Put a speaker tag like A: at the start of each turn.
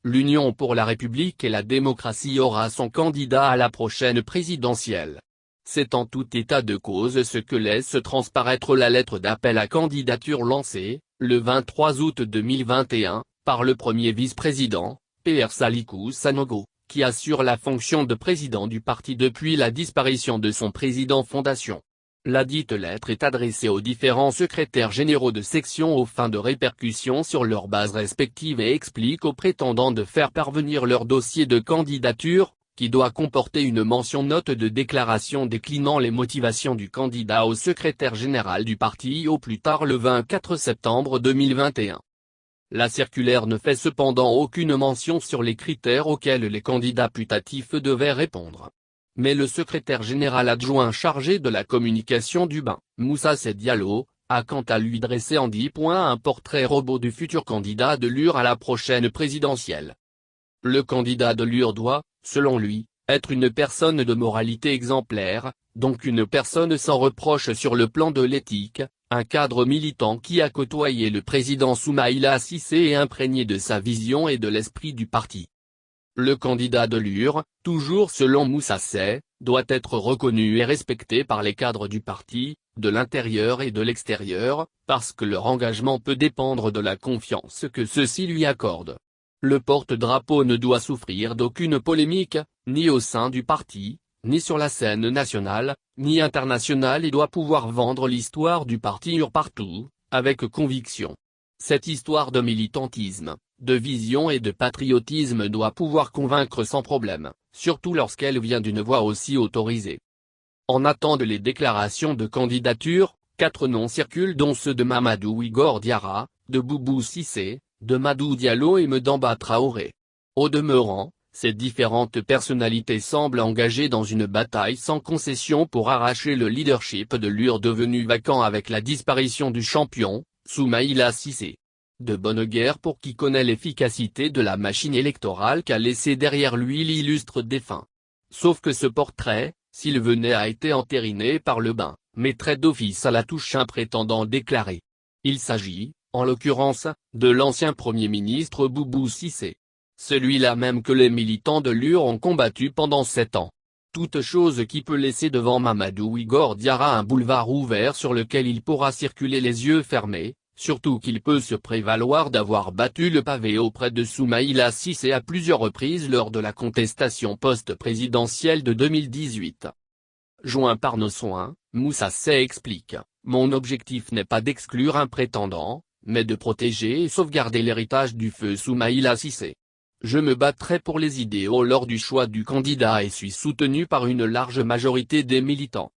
A: l'Union pour la République et la démocratie aura son candidat à la prochaine présidentielle. C'est en tout état de cause ce que laisse transparaître la lettre d'appel à candidature lancée, le 23 août 2021, par le premier vice-président, Pierre Salihou Sanogo, qui assure la fonction de président du parti depuis la disparition de son président fondation. La dite lettre est adressée aux différents secrétaires généraux de section aux fins de répercussion sur leurs bases respectives et explique aux prétendants de faire parvenir leur dossier de candidature, qui doit comporter une mention note de déclaration déclinant les motivations du candidat au secrétaire général du parti au plus tard le 24 septembre 2021. La circulaire ne fait cependant aucune mention sur les critères auxquels les candidats putatifs devaient répondre. Mais le secrétaire général adjoint chargé de la communication du BAN, Moussa Diallo, a quant à lui dressé en 10 points un portrait robot du futur candidat de l'UR à la prochaine présidentielle. Le candidat de l'UR doit, selon lui, être une personne de moralité exemplaire, donc une personne sans reproche sur le plan de l'éthique, un cadre militant qui a côtoyé le président Soumaïla Cissé et imprégné de sa vision et de l'esprit du parti. Le candidat de l'UR, toujours selon Moussa, doit être reconnu et respecté par les cadres du parti, de l'intérieur et de l'extérieur, parce que leur engagement peut dépendre de la confiance que ceux-ci lui accordent. Le porte-drapeau ne doit souffrir d'aucune polémique, ni au sein du parti, ni sur la scène nationale, ni internationale et doit pouvoir vendre l'histoire du parti UR partout, avec conviction. Cette histoire de militantisme, de vision et de patriotisme doit pouvoir convaincre sans problème, surtout lorsqu'elle vient d'une voix aussi autorisée. En attendant les déclarations de candidature, 4 noms circulent dont ceux de Mamadou Igor Diarra, de Boubou Cissé, de Madou Diallo et Mdamba Traoré. Au demeurant, ces différentes personnalités semblent engagées dans une bataille sans concession pour arracher le leadership de l'UR devenu vacant avec la disparition du champion, Soumaïla Cissé. De bonne guerre pour qui connaît l'efficacité de la machine électorale qu'a laissé derrière lui l'illustre défunt. Sauf que ce portrait, s'il venait à être entériné par le BAN, mettrait d'office à la touche un prétendant déclaré. Il s'agit, en l'occurrence, de l'ancien Premier ministre Boubou Cissé. Celui-là même que les militants de l'UR ont combattu pendant 7 ans. Toute chose qui peut laisser devant Mamadou Igor Diarra un boulevard ouvert sur lequel il pourra circuler les yeux fermés, surtout qu'il peut se prévaloir d'avoir battu le pavé auprès de Soumaïla Cissé à plusieurs reprises lors de la contestation post-présidentielle de 2018. Joint par nos soins, Moussa explique, « Mon objectif n'est pas d'exclure un prétendant, mais de protéger et sauvegarder l'héritage du feu Soumaïla Cissé. Je me battrai pour les idéaux lors du choix du candidat et suis soutenu par une large majorité des militants.